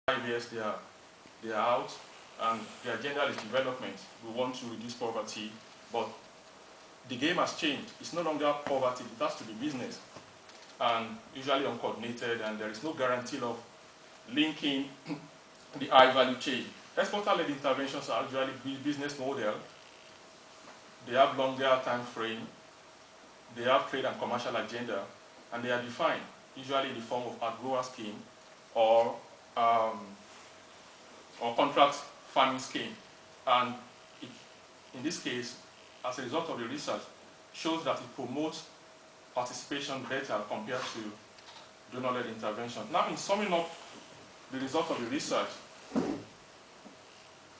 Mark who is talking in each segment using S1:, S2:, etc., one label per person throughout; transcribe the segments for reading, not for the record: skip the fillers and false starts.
S1: 5 years they are out, and their agenda is development. We want to reduce poverty, but the game has changed. It's no longer poverty, it has to be business, and usually uncoordinated, and there is no guarantee of linking the high value chain. Exporter-led interventions are usually business model. They have longer time frame, they have trade and commercial agenda, and they are defined usually in the form of agro scheme or contract farming scheme. And in this case, as a result of the research, shows that it promotes participation better compared to donor-led intervention. Now, in summing up the result of the research,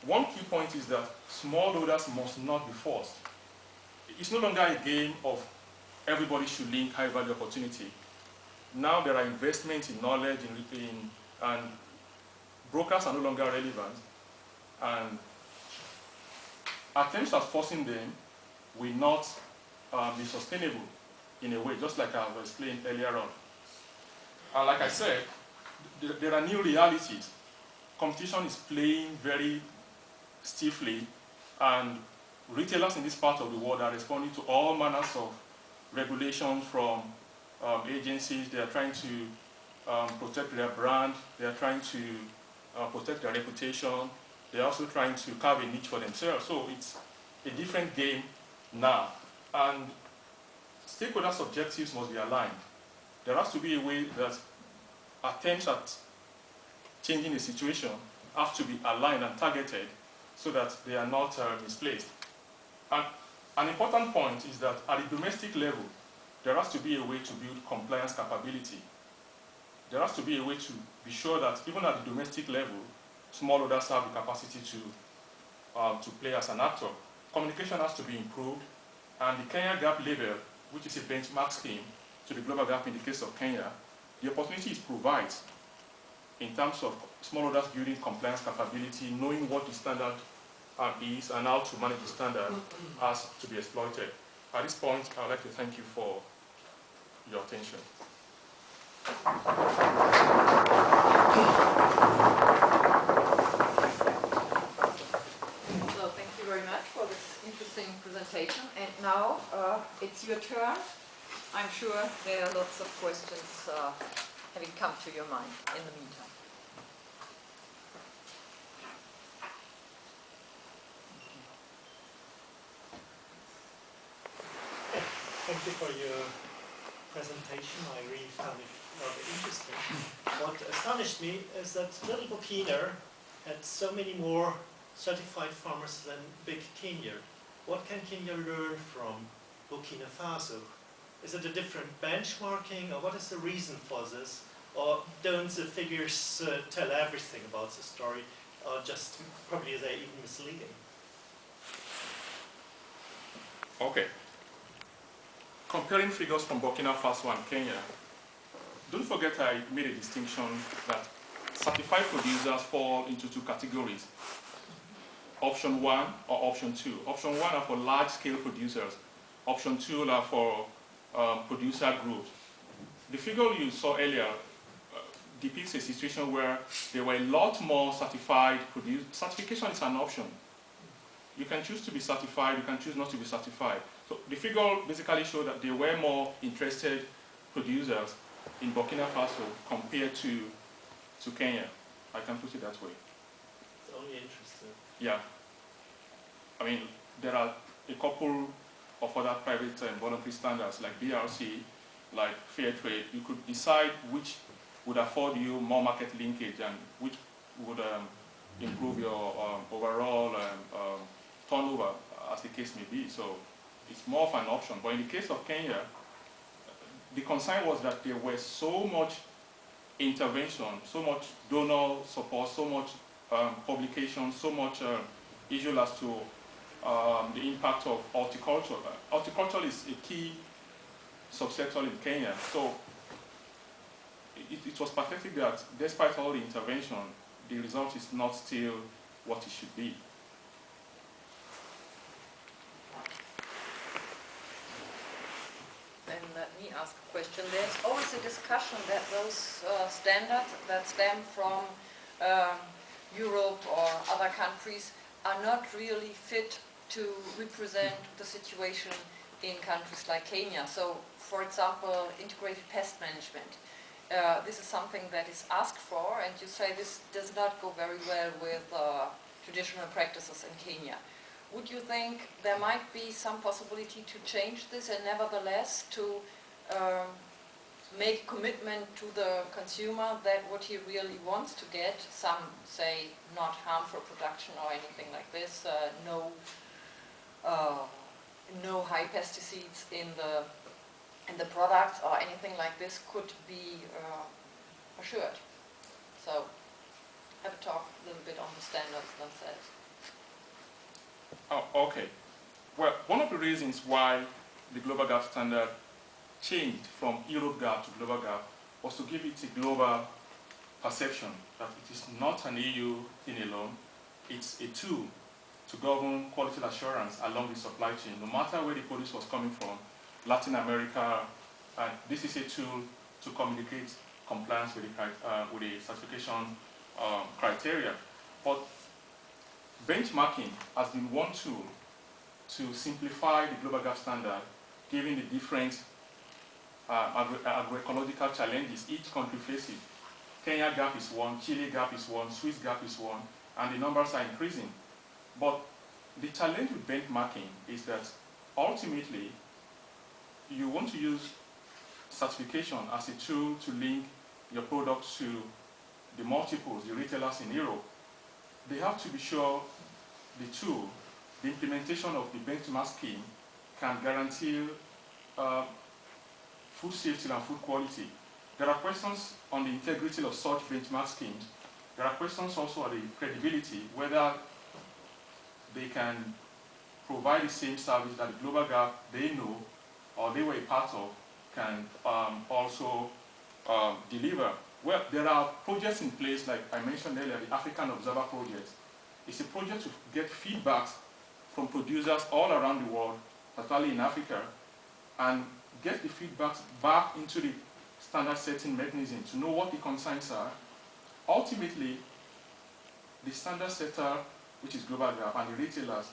S1: one key point is that smallholders must not be forced. It's no longer a game of everybody should link high-value opportunity. Now there are investments in knowledge, and brokers are no longer relevant, and attempts at forcing them will not be sustainable in a way, just like I was explained earlier on. And like I said, there are new realities. Competition is playing very stiffly, and retailers in this part of the world are responding to all manners of regulations from agencies. They are trying to protect their brand, they are trying to protect their reputation, they are also trying to carve a niche for themselves. So it's a different game now, and stakeholders' objectives must be aligned. There has to be a way that attempts at changing the situation have to be aligned and targeted so that they are not misplaced. And an important point is that at the domestic level, there has to be a way to build compliance capability. There has to be a way to be sure that even at the domestic level, smallholders have the capacity to play as an actor. Communication has to be improved, and the Kenya Gap label, which is a benchmark scheme to the global gap in the case of Kenya, the opportunity it provides in terms of smallholders building compliance capability, knowing what the standard is and how to manage the standard has to be exploited. At this point, I would like to thank you for your attention.
S2: So thank you very much for this interesting presentation. And now it's your turn. I'm sure there are lots of questions having come to your mind in the meantime.
S3: Thank you for your presentation. I really found it rather interesting. What astonished me is that little Burkina had so many more certified farmers than big Kenya. What can Kenya learn from Burkina Faso? Is it a different benchmarking, or what is the reason for this? Or don't the figures tell everything about the story, or just probably they're even misleading?
S1: Okay. Comparing figures from Burkina Faso and Kenya, don't forget I made a distinction that certified producers fall into two categories. Option 1 or option 2. Option 1 are for large-scale producers. Option 2 are for producer groups. The figure you saw earlier depicts a situation where there were a lot more certified producers. Certification is an option. You can choose to be certified, you can choose not to be certified. So the figure basically showed that there were more interested producers in Burkina Faso compared to Kenya. I can put it that way.
S3: It's only interesting.
S1: Yeah. I mean, there are a couple of other private voluntary standards like BRC, like fair trade. You could decide which would afford you more market linkage and which would improve your overall turnover, as the case may be. So it's more of an option. But in the case of Kenya, the concern was that there was so much intervention, so much donor support, so much publication, so much issue as to the impact of horticulture. Horticulture is a key subsector in Kenya. So it was pathetic that despite all the intervention, the result is not still what it should be.
S2: Then let me ask a question. There's always a discussion that those standards that stem from Europe or other countries are not really fit to represent the situation in countries like Kenya. So, for example, integrated pest management. This is something that is asked for, and you say this does not go very well with traditional practices in Kenya. Would you think there might be some possibility to change this and nevertheless to make commitment to the consumer that what he really wants to get, some say not harmful production or anything like this, no high pesticides in the products or anything like this could be assured. So have a talk a little bit on the standards themselves.
S1: Oh, okay. Well, one of the reasons why the global gap standard changed from Europe gap to global gap was to give it a global perception that it is not an EU thing alone. It's a tool to govern quality assurance along the supply chain, no matter where the produce was coming from, Latin America, and this is a tool to communicate compliance with the certification criteria. But benchmarking has been one tool to simplify the global gap standard, given the different agroecological challenges each country faces. Kenya gap is one, Chile gap is one, Swiss gap is one, and the numbers are increasing. But the challenge with benchmarking is that ultimately you want to use certification as a tool to link your products to the multiples, the retailers in Europe. They have to be sure the tool, the implementation of the benchmark scheme can guarantee food safety and food quality. There are questions on the integrity of such benchmark schemes. There are questions also on the credibility, whether they can provide the same service that the global gap they know or they were a part of can also deliver. Well, there are projects in place, like I mentioned earlier, the African Observer Project. It's a project to get feedback from producers all around the world, particularly in Africa, and get the feedback back into the standard setting mechanism to know what the concerns are. Ultimately, the standard setter, which is global gap, and the retailers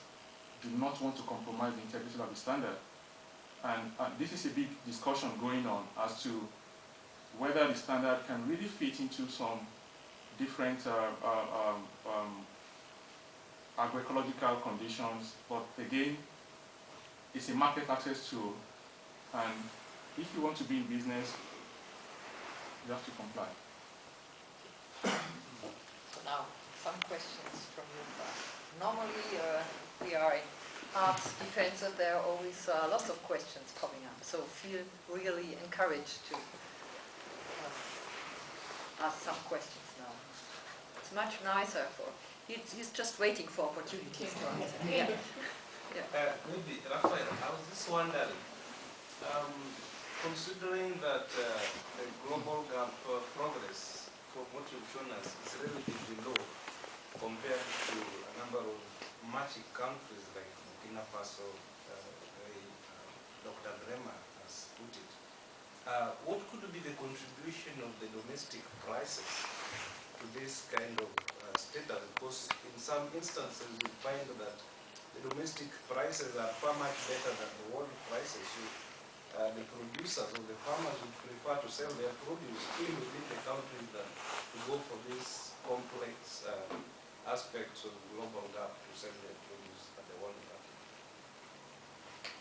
S1: do not want to compromise the integrity of the standard. And this is a big discussion going on as to whether the standard can really fit into some different agroecological conditions. But again, it's a market access tool, and if you want to be in business, you have to comply.
S2: So now, some questions from you. Normally, we are in arts defense, and there are always lots of questions coming up. So feel really encouraged to ask some questions now. It's much nicer for. He's just waiting for opportunities to answer. Yeah.
S4: Maybe, Raphael, I was just wondering, considering that the global gap progress, from what you've shown us, is relatively low compared to a number of mature countries like Burkina Faso, Dr. Bremer has put it, what could be the contribution of the domestic prices to this kind of status? Because in some instances we find that the domestic prices are far much better than the world prices. So the producers or the farmers would prefer to sell their produce in within the country than to go for these complex aspects of global gap to sell their produce at the world market.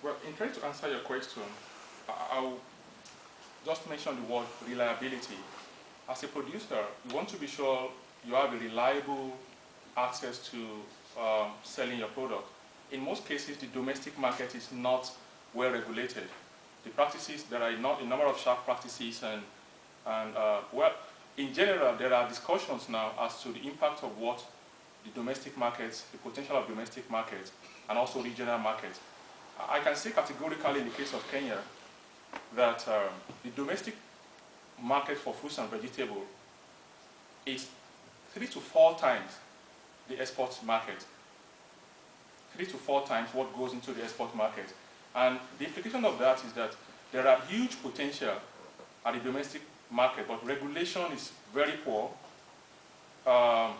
S1: Well, in trying to answer your question, I'll just mention the word reliability. As a producer, you want to be sure you have a reliable access to selling your product. In most cases, the domestic market is not well regulated. The practices, there are a number of sharp practices, and well, in general, there are discussions now as to the impact of what the domestic markets, the potential of domestic markets, and also regional markets. I can say categorically in the case of Kenya that the domestic market for fruits and vegetables is 3 to 4 times the export market. 3 to 4 times what goes into the export market. And the implication of that is that there are huge potential at the domestic market, but regulation is very poor. um,